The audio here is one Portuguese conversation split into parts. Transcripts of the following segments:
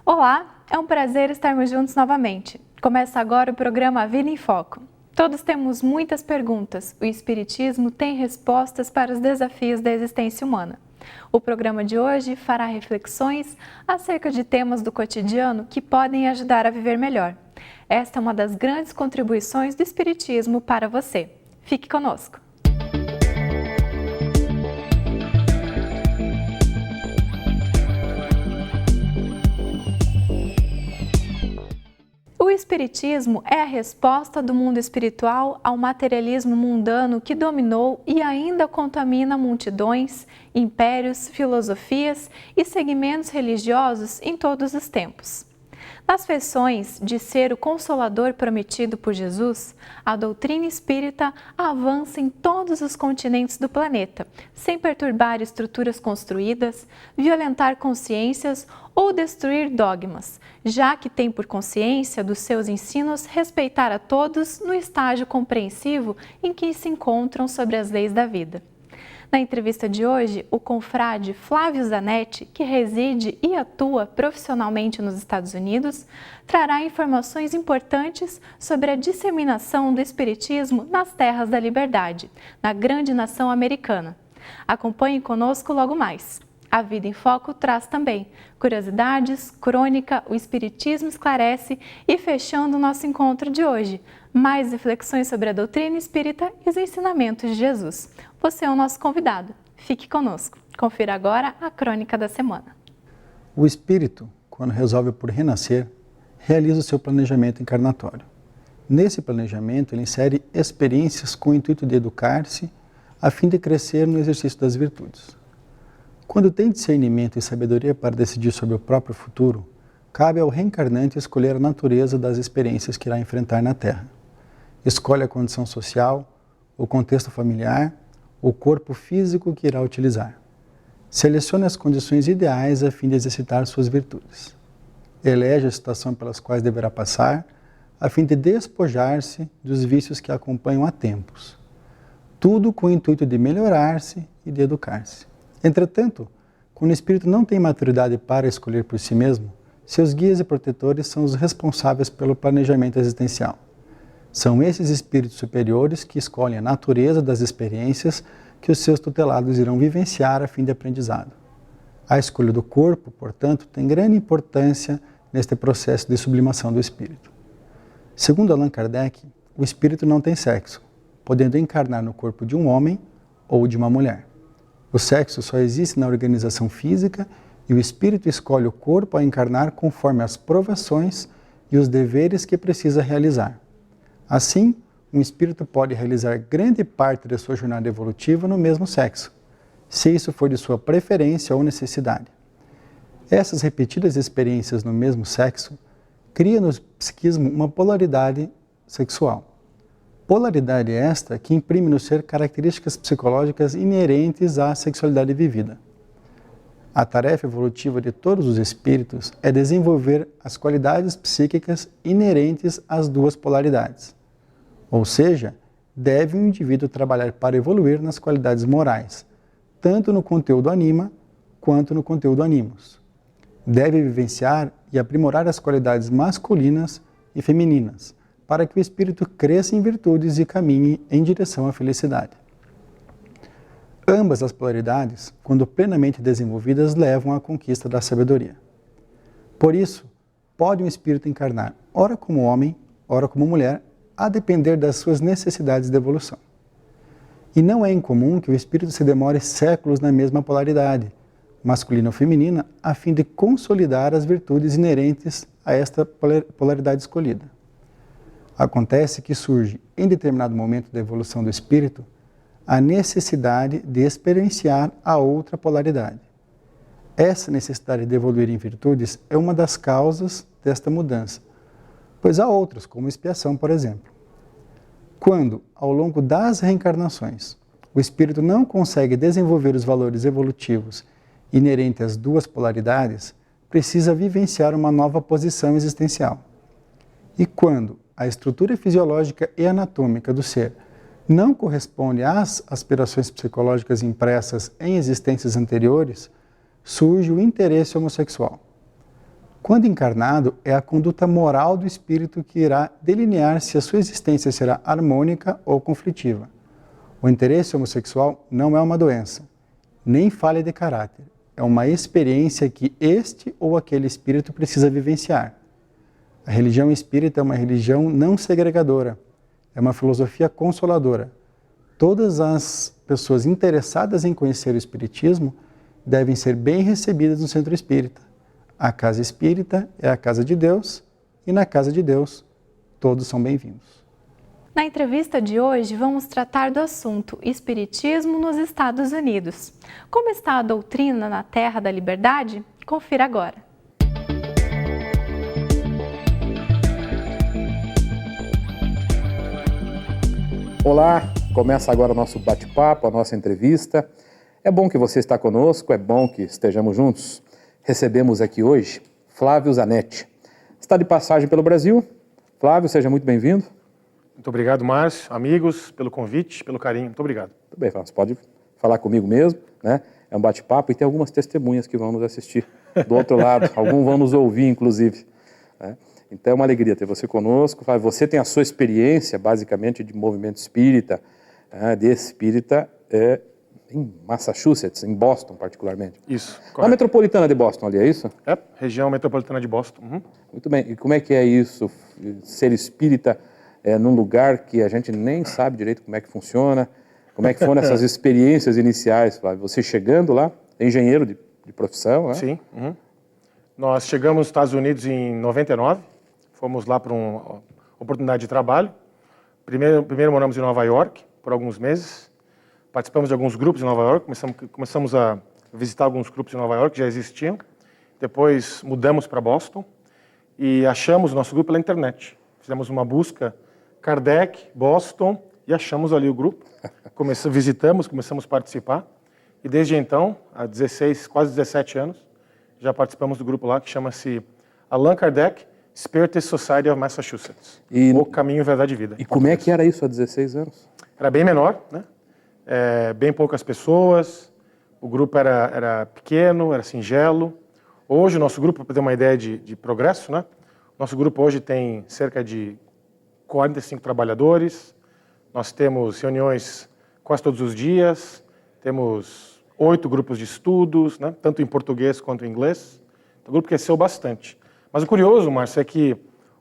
Olá, é um prazer estarmos juntos novamente. Começa agora o programa Vida em Foco. Todos temos muitas perguntas. O Espiritismo tem respostas para os desafios da existência humana. O programa de hoje fará reflexões acerca de temas do cotidiano que podem ajudar a viver melhor. Esta é uma das grandes contribuições do Espiritismo para você. Fique conosco! O Espiritismo é a resposta do mundo espiritual ao materialismo mundano que dominou e ainda contamina multidões, impérios, filosofias e segmentos religiosos em todos os tempos. Nas feições de ser o Consolador prometido por Jesus, a doutrina espírita avança em todos os continentes do planeta, sem perturbar estruturas construídas, violentar consciências ou destruir dogmas, já que tem por consciência dos seus ensinos respeitar a todos no estágio compreensivo em que se encontram sobre as leis da vida. Na entrevista de hoje, o confrade Flávio Zanetti, que reside e atua profissionalmente nos Estados Unidos, trará informações importantes sobre a disseminação do Espiritismo nas terras da liberdade, na grande nação americana. Acompanhe conosco logo mais. A Vida em Foco traz também curiosidades, crônica, o Espiritismo esclarece e, fechando o nosso encontro de hoje, mais reflexões sobre a doutrina espírita e os ensinamentos de Jesus. Você é o nosso convidado. Fique conosco. Confira agora a crônica da semana. O espírito, quando resolve por renascer, realiza o seu planejamento encarnatório. Nesse planejamento, ele insere experiências com o intuito de educar-se, a fim de crescer no exercício das virtudes. Quando tem discernimento e sabedoria para decidir sobre o próprio futuro, cabe ao reencarnante escolher a natureza das experiências que irá enfrentar na Terra. Escolhe a condição social, o contexto familiar, o corpo físico que irá utilizar. Selecione as condições ideais a fim de exercitar suas virtudes. Elege a situação pelas quais deverá passar, a fim de despojar-se dos vícios que acompanham há tempos. Tudo com o intuito de melhorar-se e de educar-se. Entretanto, quando o espírito não tem maturidade para escolher por si mesmo, seus guias e protetores são os responsáveis pelo planejamento existencial. São esses espíritos superiores que escolhem a natureza das experiências que os seus tutelados irão vivenciar a fim de aprendizado. A escolha do corpo, portanto, tem grande importância neste processo de sublimação do espírito. Segundo Allan Kardec, o espírito não tem sexo, podendo encarnar no corpo de um homem ou de uma mulher. O sexo só existe na organização física e o espírito escolhe o corpo a encarnar conforme as provações e os deveres que precisa realizar. Assim, um espírito pode realizar grande parte da sua jornada evolutiva no mesmo sexo, se isso for de sua preferência ou necessidade. Essas repetidas experiências no mesmo sexo criam no psiquismo uma polaridade sexual. Polaridade esta que imprime no ser características psicológicas inerentes à sexualidade vivida. A tarefa evolutiva de todos os espíritos é desenvolver as qualidades psíquicas inerentes às duas polaridades. Ou seja, deve o indivíduo trabalhar para evoluir nas qualidades morais, tanto no conteúdo anima quanto no conteúdo animus. Deve vivenciar e aprimorar as qualidades masculinas e femininas, para que o espírito cresça em virtudes e caminhe em direção à felicidade. Ambas as polaridades, quando plenamente desenvolvidas, levam à conquista da sabedoria. Por isso, pode um espírito encarnar ora como homem, ora como mulher, a depender das suas necessidades de evolução. E não é incomum que o espírito se demore séculos na mesma polaridade, masculina ou feminina, a fim de consolidar as virtudes inerentes a esta polaridade escolhida. Acontece que surge, em determinado momento da evolução do espírito, a necessidade de experienciar a outra polaridade. Essa necessidade de evoluir em virtudes é uma das causas desta mudança, pois há outras, como expiação, por exemplo. Quando, ao longo das reencarnações, o espírito não consegue desenvolver os valores evolutivos inerentes às duas polaridades, precisa vivenciar uma nova posição existencial. E quando a estrutura fisiológica e anatômica do ser não corresponde às aspirações psicológicas impressas em existências anteriores, surge o interesse homossexual. Quando encarnado, é a conduta moral do espírito que irá delinear se a sua existência será harmônica ou conflitiva. O interesse homossexual não é uma doença, nem falha de caráter. É uma experiência que este ou aquele espírito precisa vivenciar. A religião espírita é uma religião não segregadora, é uma filosofia consoladora. Todas as pessoas interessadas em conhecer o espiritismo devem ser bem recebidas no centro espírita. A casa espírita é a casa de Deus e na casa de Deus todos são bem-vindos. Na entrevista de hoje, vamos tratar do assunto Espiritismo nos Estados Unidos. Como está a doutrina na Terra da Liberdade? Confira agora. Olá, começa agora o nosso bate-papo, a nossa entrevista. É bom que você está conosco, é bom que estejamos juntos. Recebemos aqui hoje Flávio Zanetti. Está de passagem pelo Brasil. Flávio, seja muito bem-vindo. Muito obrigado, Márcio, amigos, pelo convite, pelo carinho. Muito obrigado. Tudo bem, Flávio, você pode falar comigo mesmo, né? É um bate-papo e tem algumas testemunhas que vão nos assistir do outro lado. Alguns vão nos ouvir, inclusive, né? Então é uma alegria ter você conosco. Flávio, você tem a sua experiência, basicamente, de movimento espírita, de espírita, em Massachusetts, em Boston, particularmente. Isso, Na correto. metropolitana de Boston ali, é isso? É, região metropolitana de Boston. Uhum. Muito bem. E como é que é isso, ser espírita num lugar que a gente nem sabe direito como é que funciona? Como é que foram essas experiências iniciais, Flávio? Você chegando lá, é engenheiro de profissão, né? Sim. Uhum. Nós chegamos nos Estados Unidos em 99, fomos lá para uma oportunidade de trabalho. Primeiro moramos em Nova York por alguns meses, participamos de alguns grupos em Nova York, começamos a visitar alguns grupos em Nova York que já existiam. Depois mudamos para Boston e achamos o nosso grupo pela internet. Fizemos uma busca, Kardec, Boston, e achamos ali o grupo. Visitamos, começamos a participar. E desde então, há 16, quase 17 anos, já participamos do grupo lá que chama-se Allan Kardec Spiritist Society of Massachusetts. O Caminho, Verdade e Vida. E como é que era isso há 16 anos? Era bem menor, né? Bem poucas pessoas, o grupo era pequeno, era singelo. Hoje o nosso grupo, para ter uma ideia de progresso, né? Nosso grupo hoje tem cerca de 45 trabalhadores, nós temos reuniões quase todos os dias, temos 8 grupos de estudos, né? Tanto em português quanto em inglês. O grupo cresceu bastante. Mas o curioso, Márcio, é que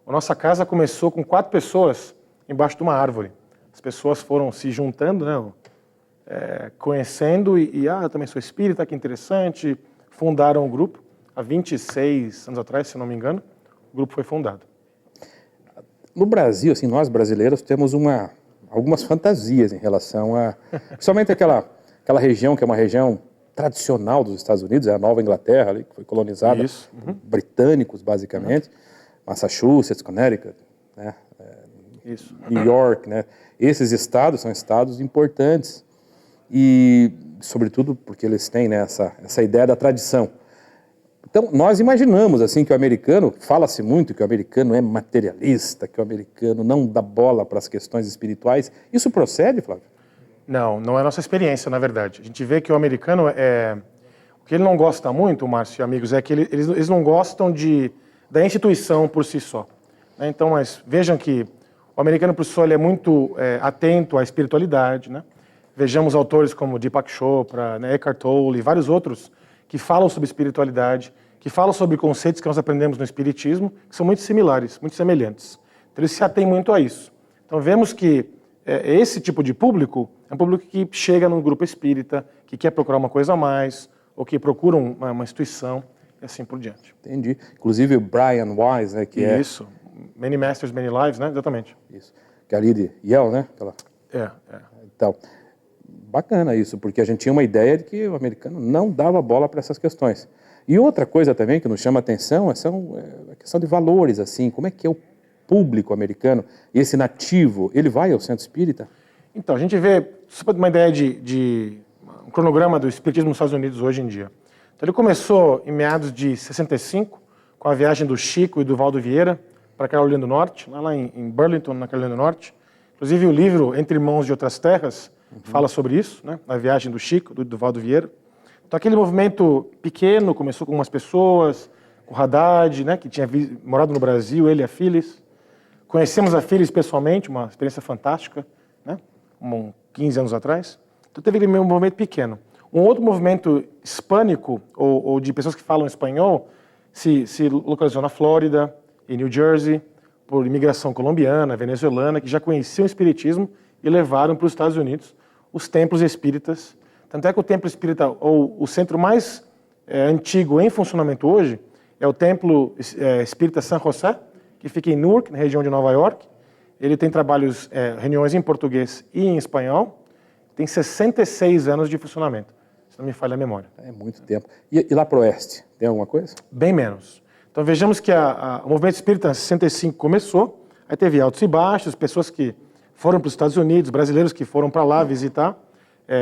a nossa casa começou com 4 pessoas embaixo de uma árvore. As pessoas foram se juntando, né? Conhecendo eu também sou espírita, que interessante, fundaram o grupo. Há 26 anos atrás, se não me engano, o grupo foi fundado. No Brasil, assim, nós brasileiros temos algumas fantasias em relação principalmente aquela região que é uma região tradicional dos Estados Unidos, é a Nova Inglaterra, ali, que foi colonizada por britânicos, basicamente, Massachusetts, Connecticut, né? New York, né? Esses estados são estados importantes e, sobretudo, porque eles têm, né, essa ideia da tradição. Então, nós imaginamos assim que o americano, fala-se muito que o americano é materialista, que o americano não dá bola para as questões espirituais. Isso procede, Flávio? Não é a nossa experiência, na verdade. A gente vê que o americano o que ele não gosta muito, Márcio e amigos, é que eles não gostam da instituição por si só. Né? Então, mas vejam que o americano por si só ele é muito atento à espiritualidade, né? Vejamos autores como Deepak Chopra, né, Eckhart Tolle e vários outros que falam sobre espiritualidade, que falam sobre conceitos que nós aprendemos no espiritismo, que são muito similares, muito semelhantes. Então eles se atêm muito a isso. Então vemos que esse tipo de público é um público que chega num grupo espírita, que quer procurar uma coisa a mais, ou que procura uma instituição, e assim por diante. Entendi. Inclusive o Brian Weiss, né, que Isso. Many Masters, Many Lives, né? Exatamente. Isso. Que é ali de Yale, né? É. Então, bacana isso, porque a gente tinha uma ideia de que o americano não dava bola para essas questões. E outra coisa também que nos chama a atenção é a questão de valores, assim, como é que é o público americano, e esse nativo, ele vai ao centro espírita? Então, a gente vê, só para ter uma ideia de um cronograma do espiritismo nos Estados Unidos hoje em dia. Então, ele começou em meados de 65, com a viagem do Chico e do Valdo Vieira para a Carolina do Norte, lá em Burlington, na Carolina do Norte. Inclusive, o livro Entre Irmãos de Outras Terras fala sobre isso, né? A viagem do Chico, do Valdo Vieira. Então, aquele movimento pequeno começou com umas pessoas, com o Haddad, né, que tinha morado no Brasil, ele e a Phyllis. Conhecemos a Phyllis pessoalmente, uma experiência fantástica, né, 15 anos atrás. Então teve um movimento pequeno. Um outro movimento hispânico, ou de pessoas que falam espanhol, se localizou na Flórida, em New Jersey, por imigração colombiana, venezuelana, que já conheciam o espiritismo e levaram para os Estados Unidos os templos espíritas. Tanto é que o templo espírita, ou o centro mais antigo em funcionamento hoje, é o templo espírita San José, que fica em Newark, na região de Nova York. Ele tem trabalhos, reuniões em português e em espanhol. Tem 66 anos de funcionamento, se não me falha a memória. É muito tempo. E lá para o oeste, tem alguma coisa? Bem menos. Então vejamos que o movimento espírita em 65 começou, aí teve altos e baixos, pessoas que foram para os Estados Unidos, brasileiros que foram para lá visitar,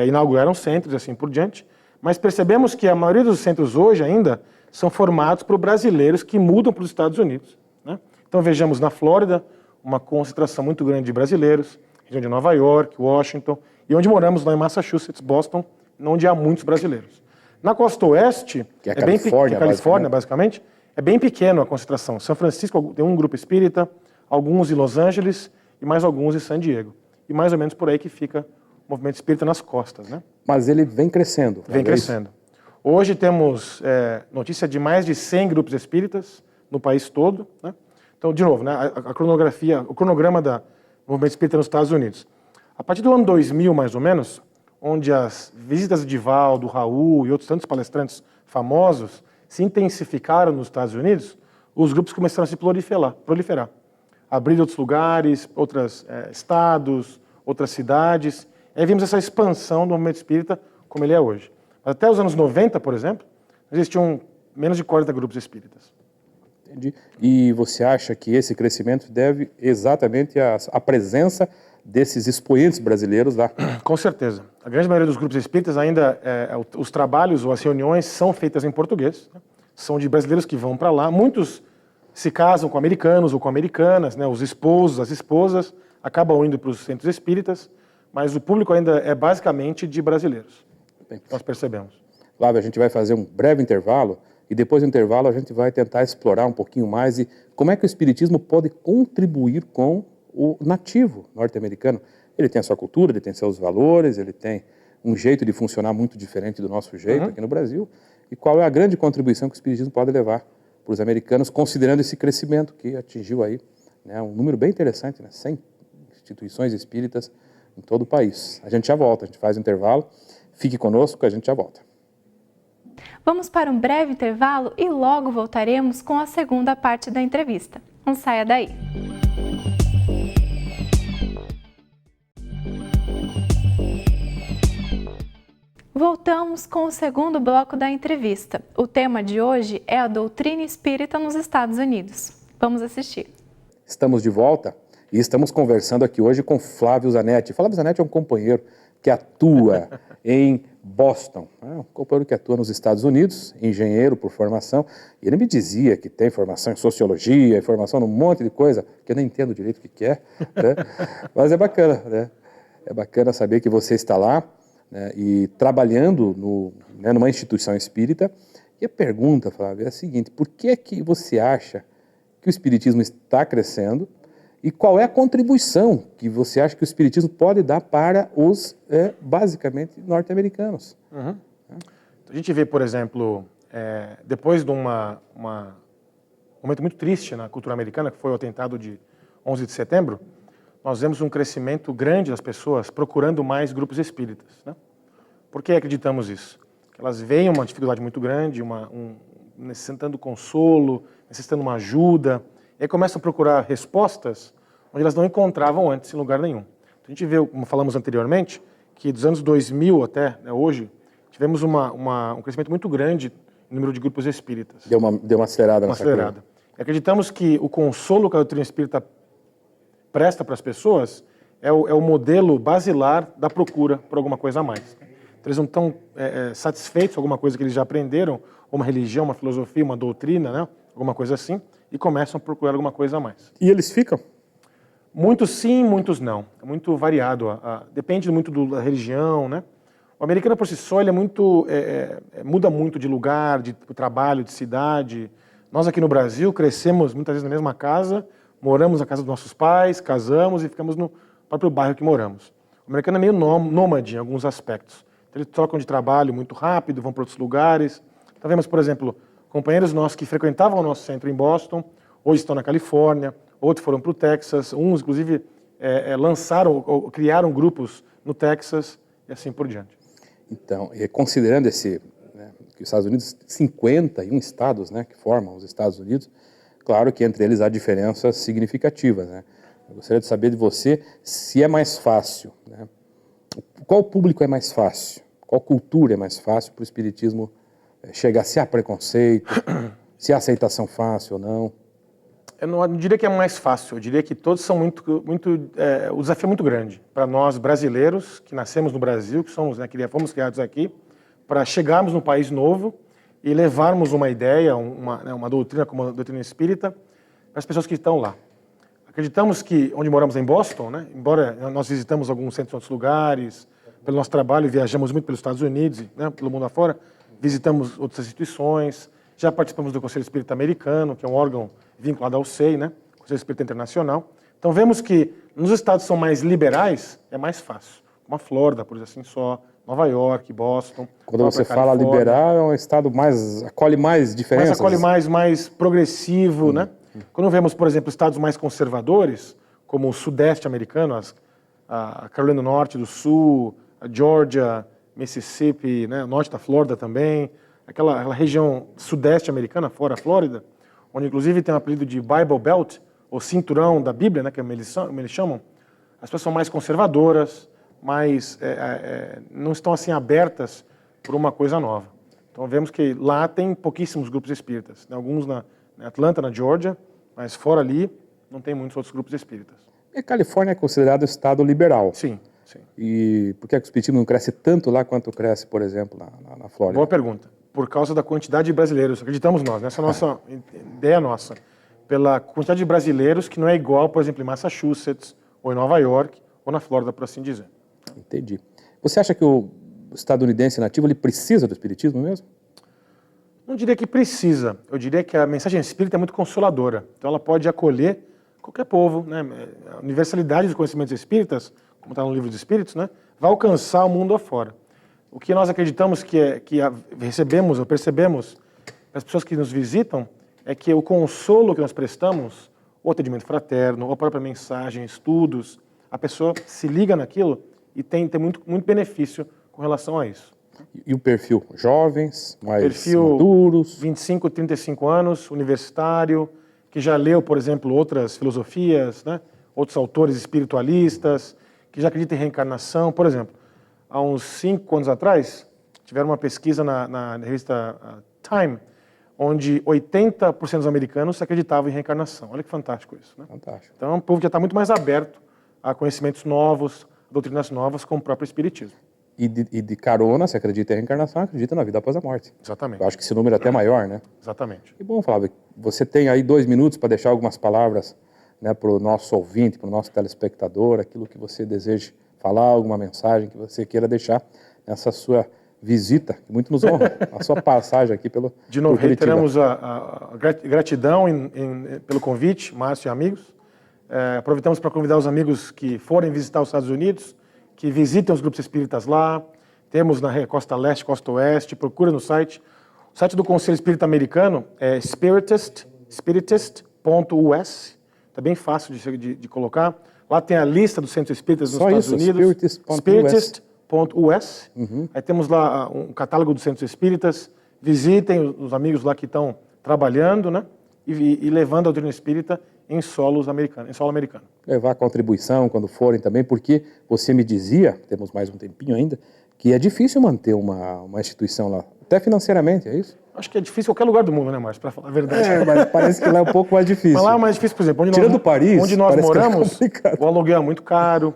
inauguraram centros e assim por diante. Mas percebemos que a maioria dos centros hoje ainda são formados por brasileiros que mudam para os Estados Unidos, né? Então vejamos na Flórida uma concentração muito grande de brasileiros, região de Nova York, Washington, e onde moramos lá em Massachusetts, Boston, onde há muitos brasileiros. Na costa oeste, que é a Califórnia, basicamente, é bem pequeno a concentração. São Francisco tem um grupo espírita, alguns em Los Angeles e mais alguns em San Diego. E mais ou menos por aí que fica o movimento espírita nas costas, né? Mas ele vem crescendo. Vem crescendo. Hoje temos notícia de mais de 100 grupos espíritas no país todo, né? Então, de novo, né, o cronograma do movimento espírita nos Estados Unidos. A partir do ano 2000, mais ou menos, onde as visitas de Divaldo, Raul e outros tantos palestrantes famosos se intensificaram nos Estados Unidos, os grupos começaram a se proliferar. Abrir outros lugares, outros estados, outras cidades. E aí vimos essa expansão do movimento espírita como ele é hoje. Até os anos 90, por exemplo, existiam menos de 40 grupos espíritas. Entendi. E você acha que esse crescimento deve exatamente à presença desses expoentes brasileiros lá? Com certeza. A grande maioria dos grupos espíritas ainda, os trabalhos ou as reuniões são feitas em português, né? São de brasileiros que vão para lá. Muitos se casam com americanos ou com americanas, né? Os esposos, as esposas, acabam indo para os centros espíritas, mas o público ainda é basicamente de brasileiros. Bem, nós percebemos. Flávio, a gente vai fazer um breve intervalo e depois do intervalo a gente vai tentar explorar um pouquinho mais e como é que o espiritismo pode contribuir com o nativo norte-americano. Ele tem a sua cultura, ele tem seus valores, ele tem um jeito de funcionar muito diferente do nosso jeito aqui no Brasil. E qual é a grande contribuição que o espiritismo pode levar para os americanos, considerando esse crescimento que atingiu aí, né, um número bem interessante, né, 100 instituições espíritas em todo o país. A gente já volta, a gente faz um intervalo. Fique conosco que a gente já volta. Vamos para um breve intervalo e logo voltaremos com a segunda parte da entrevista. Não saia daí. Voltamos com o segundo bloco da entrevista. O tema de hoje é a doutrina espírita nos Estados Unidos. Vamos assistir. Estamos de volta e estamos conversando aqui hoje com Flávio Zanetti. Flávio Zanetti é um companheiro que atua em Boston, um companheiro que atua nos Estados Unidos, engenheiro por formação, e ele me dizia que tem formação em sociologia, formação num monte de coisa, que eu nem entendo direito o que é, né? Mas é bacana, né? É bacana saber que você está lá, né, e trabalhando numa instituição espírita. E a pergunta, Flávio, é a seguinte: por que é que você acha que o espiritismo está crescendo e qual é a contribuição que você acha que o espiritismo pode dar para os, basicamente, norte-americanos? Então, a gente vê, por exemplo, depois de um momento muito triste na cultura americana, que foi o atentado de 11 de setembro, nós vemos um crescimento grande das pessoas procurando mais grupos espíritas, né? Por que acreditamos isso? Elas veem uma dificuldade muito grande, necessitando consolo, necessitando uma ajuda, e aí começam a procurar respostas onde elas não encontravam antes em lugar nenhum. Então, a gente vê, como falamos anteriormente, que dos anos 2000 até hoje, tivemos um crescimento muito grande no número de grupos espíritas. Deu uma acelerada nessa coisa. E acreditamos que o consolo que a doutrina espírita presta para as pessoas é o modelo basilar da procura por alguma coisa a mais. Então, eles não estão satisfeitos com alguma coisa que eles já aprenderam, ou uma religião, uma filosofia, uma doutrina, né? Alguma coisa assim, e começam a procurar alguma coisa a mais. E eles ficam? Muitos sim, muitos não. É muito variado. Depende muito da religião, né? O americano por si só ele muda muito de lugar, de trabalho, de cidade. Nós aqui no Brasil crescemos muitas vezes na mesma casa, moramos na casa dos nossos pais, casamos e ficamos no próprio bairro que moramos. O americano é meio nômade em alguns aspectos. Então, eles trocam de trabalho muito rápido, vão para outros lugares. Então vemos, por exemplo, companheiros nossos que frequentavam o nosso centro em Boston, hoje estão na Califórnia, outros foram para o Texas, uns inclusive lançaram ou criaram grupos no Texas e assim por diante. Então, considerando que os Estados Unidos, 51 estados, né, que formam os Estados Unidos, claro que entre eles há diferenças significativas, né? Eu gostaria de saber de você se é mais fácil, né? Qual público é mais fácil? Qual cultura é mais fácil para o espiritismo chegar? Se há preconceito, se há aceitação fácil ou não? Eu não diria que é mais fácil, eu diria que todos são o desafio é muito grande para nós brasileiros, que nascemos no Brasil, que somos, né, que fomos criados aqui, para chegarmos num país novo e levarmos uma ideia, uma doutrina como a doutrina espírita para as pessoas que estão lá. Acreditamos que, onde moramos em Boston, né, embora nós visitamos alguns centros em outros lugares, pelo nosso trabalho viajamos muito pelos Estados Unidos, né, pelo mundo afora, visitamos outras instituições, já participamos do Conselho Espírita Americano, que é um órgão vinculado ao SEI, né, Conselho Espírita Internacional. Então vemos que nos estados que são mais liberais, é mais fácil. Como a Flórida, por exemplo, assim só, Nova York, Boston. Quando você fala liberal, é um estado acolhe mais diferenças? Acolhe mais progressivo, né? Quando vemos, por exemplo, estados mais conservadores, como o sudeste americano, a Carolina do Norte, do Sul, a Georgia, Mississippi, né? O norte da Flórida também, aquela região sudeste americana, fora a Flórida, onde inclusive tem o apelido de Bible Belt, ou cinturão da Bíblia, né? Que eles chamam, as pessoas são mais conservadoras, não estão assim abertas por uma coisa nova. Então vemos que lá tem pouquíssimos grupos espíritas, tem alguns na Atlanta, na Georgia, mas fora ali não tem muitos outros grupos espíritas. E a Califórnia é considerado um estado liberal. Sim, sim. E por que o espiritismo não cresce tanto lá quanto cresce, por exemplo, na Flórida? Boa pergunta. Por causa da quantidade de brasileiros, acreditamos nós, nessa é a nossa ideia nossa, pela quantidade de brasileiros que não é igual, por exemplo, em Massachusetts, ou em Nova York, ou na Flórida, por assim dizer. Entendi. Você acha que o estadunidense nativo ele precisa do espiritismo mesmo? Não diria que precisa. Eu diria que a mensagem espírita é muito consoladora. Então ela pode acolher qualquer povo, né? A universalidade dos conhecimentos espíritas, como está no Livro dos Espíritos, né? Vai alcançar o mundo afora. O que nós acreditamos que recebemos ou percebemos das pessoas que nos visitam é que o consolo que nós prestamos, o atendimento fraterno, ou a própria mensagem, estudos, a pessoa se liga naquilo e tem muito benefício com relação a isso. E o perfil? Jovens, mais maduros? 25, 35 anos, universitário, que já leu, por exemplo, outras filosofias, né? Outros autores espiritualistas, que já acredita em reencarnação. Por exemplo, há uns 5 anos atrás, tiveram uma pesquisa na revista Time, onde 80% dos americanos acreditavam em reencarnação. Olha que fantástico isso, né? Fantástico. Então, o povo já está muito mais aberto a conhecimentos novos, doutrinas novas, como o próprio espiritismo. E de carona, se acredita em reencarnação, acredita na vida após a morte. Exatamente. Eu acho que esse número é até maior, né? Exatamente. E bom, Flávio, você tem aí 2 minutos para deixar algumas palavras, né, para o nosso ouvinte, para o nosso telespectador, aquilo que você deseja falar, alguma mensagem que você queira deixar nessa sua visita, que muito nos honra, a sua passagem aqui pelo De novo, reiteramos a gratidão pelo convite, Márcio e amigos. Aproveitamos para convidar os amigos que forem visitar os Estados Unidos, que visitem os grupos espíritas lá. Temos na costa leste, costa oeste, procura no site. O site do Conselho Espírita Americano é spiritist.us. Está bem fácil de colocar. Lá tem a lista dos centros espíritas nos Estados Unidos. Spiritist.us. Aí temos lá um catálogo dos centros espíritas. Visitem os amigos lá que estão trabalhando, né? E levando a doutrina espírita em solo americano. Levar a contribuição quando forem também, porque você me dizia, temos mais um tempinho ainda, que é difícil manter uma instituição lá, até financeiramente, é isso? Acho que é difícil em qualquer lugar do mundo, né, Márcio, para falar a verdade. Mas parece que lá é um pouco mais difícil. Mas lá é mais difícil, por exemplo, onde nós moramos, o aluguel é muito caro,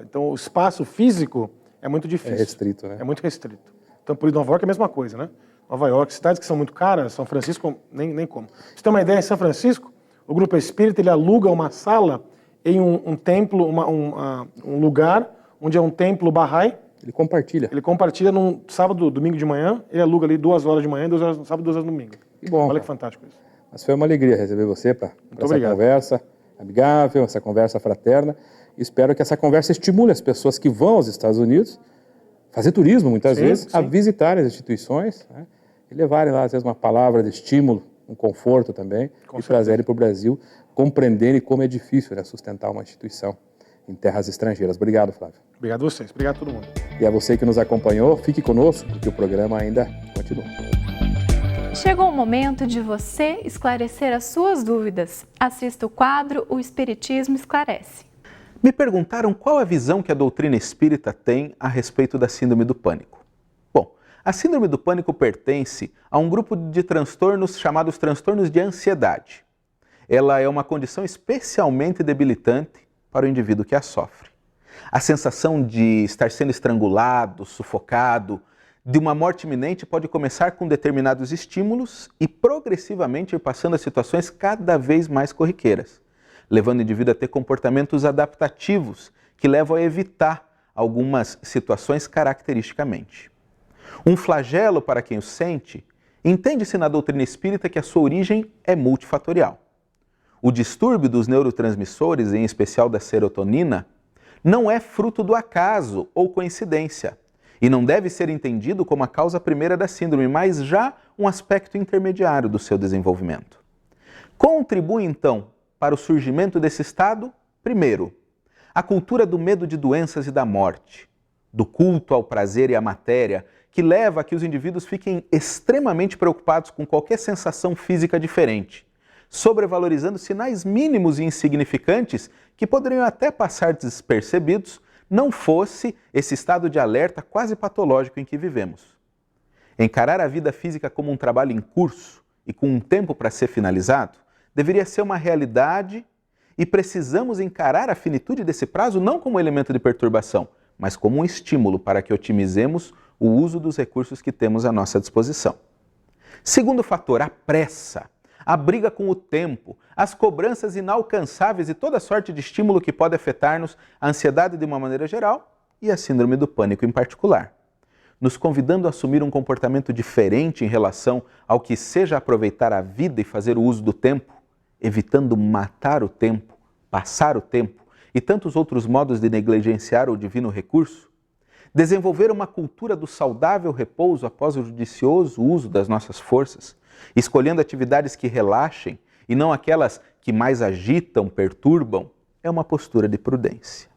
então o espaço físico é muito difícil. É restrito, né? É muito restrito. Então, por isso, Nova York é a mesma coisa, né? Nova York, cidades que são muito caras, São Francisco, nem como. Pra você ter uma ideia, em São Francisco, o Grupo Espírita ele aluga uma sala em um templo, um lugar onde é um templo Bahá'í. Ele compartilha. Ele compartilha num sábado, domingo de manhã, ele aluga ali 2 horas de manhã, 2 horas no sábado, 2 horas no domingo. Que bom. Olha que fantástico isso. Mas foi uma alegria receber você para essa obrigado. conversa amigável, essa conversa fraterna. Espero que essa conversa estimule as pessoas que vão aos Estados Unidos, fazer turismo muitas vezes, a visitarem as instituições, né, e levarem lá, às vezes, uma palavra de estímulo, um conforto também, e trazerem para o Brasil, compreenderem como é difícil, né, sustentar uma instituição em terras estrangeiras. Obrigado, Flávio. Obrigado a vocês, obrigado a todo mundo. E a você que nos acompanhou, fique conosco, porque o programa ainda continua. Chegou o momento de você esclarecer as suas dúvidas. Assista o quadro O Espiritismo Esclarece. Me perguntaram qual a visão que a doutrina espírita tem a respeito da síndrome do pânico. Bom, a síndrome do pânico pertence a um grupo de transtornos chamados transtornos de ansiedade. Ela é uma condição especialmente debilitante para o indivíduo que a sofre. A sensação de estar sendo estrangulado, sufocado, de uma morte iminente pode começar com determinados estímulos e progressivamente ir passando a situações cada vez mais corriqueiras, levando o indivíduo a ter comportamentos adaptativos que levam a evitar algumas situações caracteristicamente. Um flagelo para quem o sente, entende-se na doutrina espírita que a sua origem é multifatorial. O distúrbio dos neurotransmissores, em especial da serotonina, não é fruto do acaso ou coincidência e não deve ser entendido como a causa primeira da síndrome, mas já um aspecto intermediário do seu desenvolvimento. Contribui, então, para o surgimento desse estado, primeiro, a cultura do medo de doenças e da morte, do culto ao prazer e à matéria, que leva a que os indivíduos fiquem extremamente preocupados com qualquer sensação física diferente, sobrevalorizando sinais mínimos e insignificantes que poderiam até passar despercebidos, não fosse esse estado de alerta quase patológico em que vivemos. Encarar a vida física como um trabalho em curso e com um tempo para ser finalizado deveria ser uma realidade e precisamos encarar a finitude desse prazo não como elemento de perturbação, mas como um estímulo para que otimizemos o uso dos recursos que temos à nossa disposição. Segundo fator, a pressa, a briga com o tempo, as cobranças inalcançáveis e toda sorte de estímulo que pode afetar-nos, a ansiedade de uma maneira geral e a síndrome do pânico em particular, nos convidando a assumir um comportamento diferente em relação ao que seja aproveitar a vida e fazer o uso do tempo, evitando matar o tempo, passar o tempo e tantos outros modos de negligenciar o divino recurso, desenvolver uma cultura do saudável repouso após o judicioso uso das nossas forças, escolhendo atividades que relaxem e não aquelas que mais agitam, perturbam, é uma postura de prudência.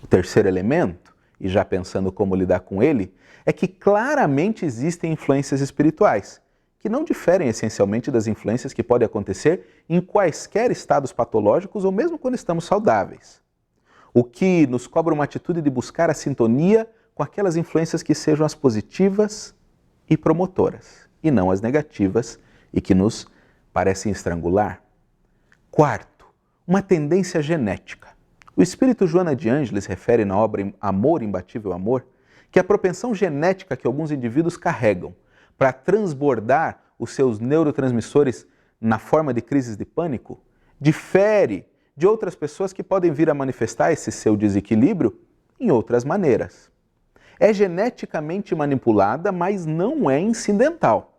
O terceiro elemento, e já pensando como lidar com ele, é que claramente existem influências espirituais, que não diferem essencialmente das influências que podem acontecer em quaisquer estados patológicos ou mesmo quando estamos saudáveis. O que nos cobra uma atitude de buscar a sintonia com aquelas influências que sejam as positivas e promotoras, e não as negativas e que nos parecem estrangular. Quarto, uma tendência genética. O espírito Joana de Ângeles refere na obra Amor, Imbatível Amor, que a propensão genética que alguns indivíduos carregam para transbordar os seus neurotransmissores na forma de crises de pânico difere de outras pessoas que podem vir a manifestar esse seu desequilíbrio em outras maneiras. É geneticamente manipulada, mas não é incidental.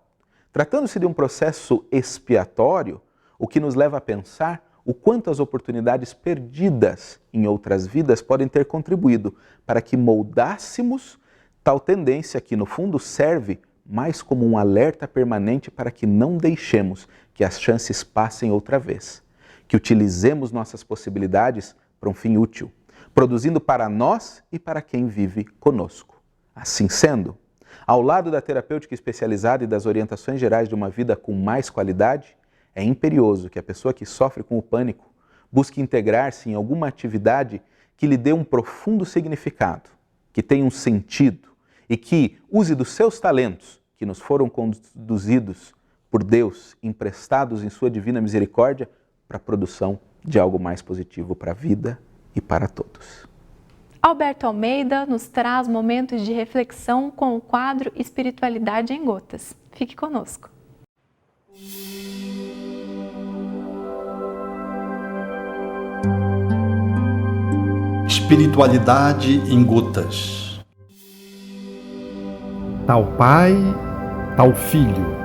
Tratando-se de um processo expiatório, o que nos leva a pensar o quanto as oportunidades perdidas em outras vidas podem ter contribuído para que moldássemos tal tendência que, no fundo, serve mais como um alerta permanente para que não deixemos que as chances passem outra vez, que utilizemos nossas possibilidades para um fim útil, produzindo para nós e para quem vive conosco. Assim sendo, ao lado da terapêutica especializada e das orientações gerais de uma vida com mais qualidade, é imperioso que a pessoa que sofre com o pânico busque integrar-se em alguma atividade que lhe dê um profundo significado, que tenha um sentido e que use dos seus talentos, que nos foram conduzidos por Deus, emprestados em sua divina misericórdia, para a produção de algo mais positivo para a vida e para todos. Alberto Almeida nos traz momentos de reflexão com o quadro Espiritualidade em Gotas. Fique conosco. Espiritualidade em Gotas. Tal pai, tal filho.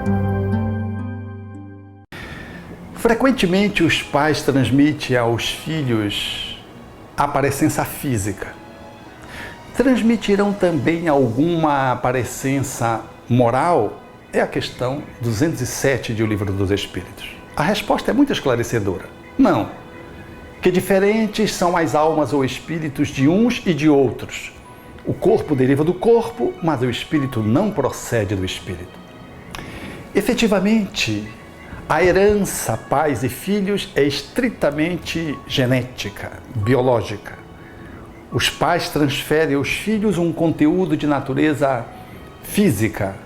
Frequentemente os pais transmitem aos filhos a parecença física. Transmitirão também alguma parecença moral? É a questão 207 de O Livro dos Espíritos. A resposta é muito esclarecedora. Não. Que diferentes são as almas ou espíritos de uns e de outros. O corpo deriva do corpo, mas o espírito não procede do espírito. Efetivamente, a herança pais e filhos é estritamente genética, biológica. Os pais transferem aos filhos um conteúdo de natureza física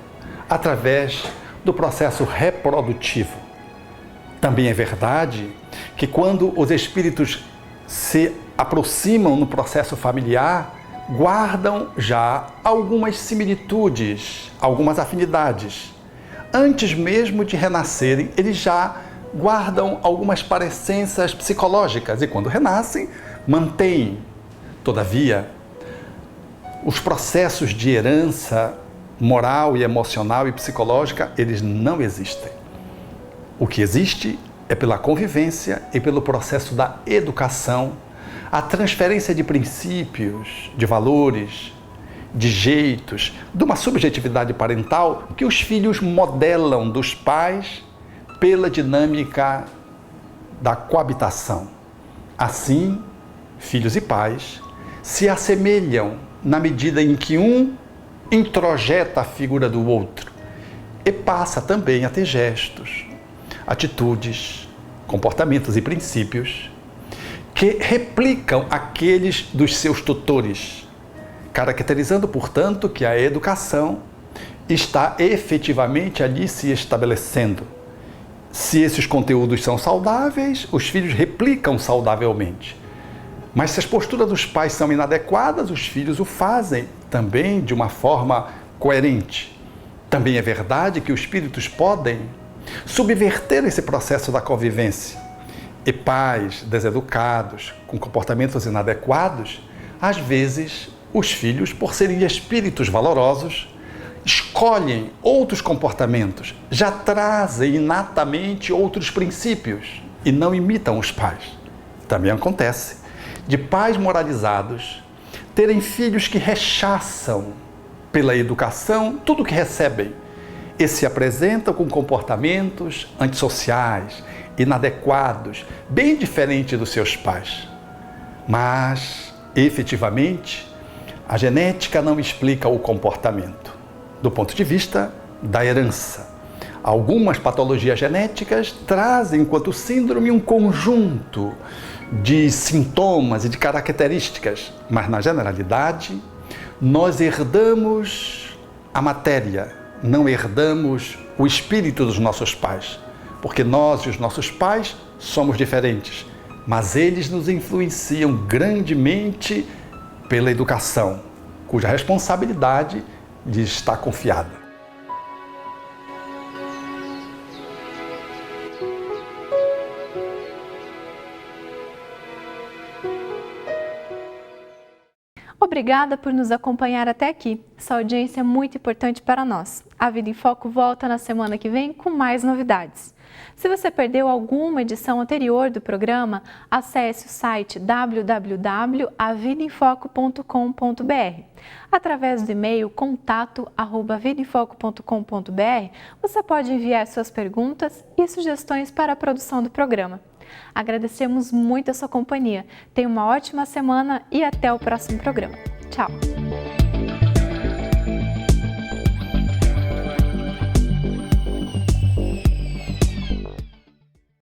através do processo reprodutivo. Também é verdade que quando os espíritos se aproximam no processo familiar, guardam já algumas similitudes, algumas afinidades. Antes mesmo de renascerem, eles já guardam algumas parecenças psicológicas e quando renascem, mantêm. Todavia, os processos de herança moral e emocional e psicológica, eles não existem. O que existe é pela convivência e pelo processo da educação, a transferência de princípios, de valores, de jeitos, de uma subjetividade parental que os filhos modelam dos pais pela dinâmica da coabitação. Assim, filhos e pais se assemelham na medida em que um introjeta a figura do outro e passa também a ter gestos, atitudes, comportamentos e princípios que replicam aqueles dos seus tutores, caracterizando, portanto, que a educação está efetivamente ali se estabelecendo. Se esses conteúdos são saudáveis, os filhos replicam saudavelmente. Mas se as posturas dos pais são inadequadas, os filhos o fazem também de uma forma coerente. Também é verdade que os espíritos podem subverter esse processo da convivência. E pais deseducados, com comportamentos inadequados, às vezes os filhos, por serem espíritos valorosos, escolhem outros comportamentos, já trazem inatamente outros princípios e não imitam os pais. Também acontece de pais moralizados terem filhos que rechaçam pela educação tudo o que recebem e se apresentam com comportamentos antissociais, inadequados, bem diferentes dos seus pais. Mas, efetivamente, a genética não explica o comportamento, do ponto de vista da herança. Algumas patologias genéticas trazem, enquanto síndrome, um conjunto de sintomas e de características, mas na generalidade nós herdamos a matéria, não herdamos o espírito dos nossos pais, porque nós e os nossos pais somos diferentes, mas eles nos influenciam grandemente pela educação, cuja responsabilidade lhes está confiada. Obrigada por nos acompanhar até aqui. Essa audiência é muito importante para nós. A Vida em Foco volta na semana que vem com mais novidades. Se você perdeu alguma edição anterior do programa, acesse o site www.avidaemfoco.com.br. Através do e-mail contato@vidaemfoco.com.br, você pode enviar suas perguntas e sugestões para a produção do programa. Agradecemos muito a sua companhia. Tenha uma ótima semana e até o próximo programa. Tchau!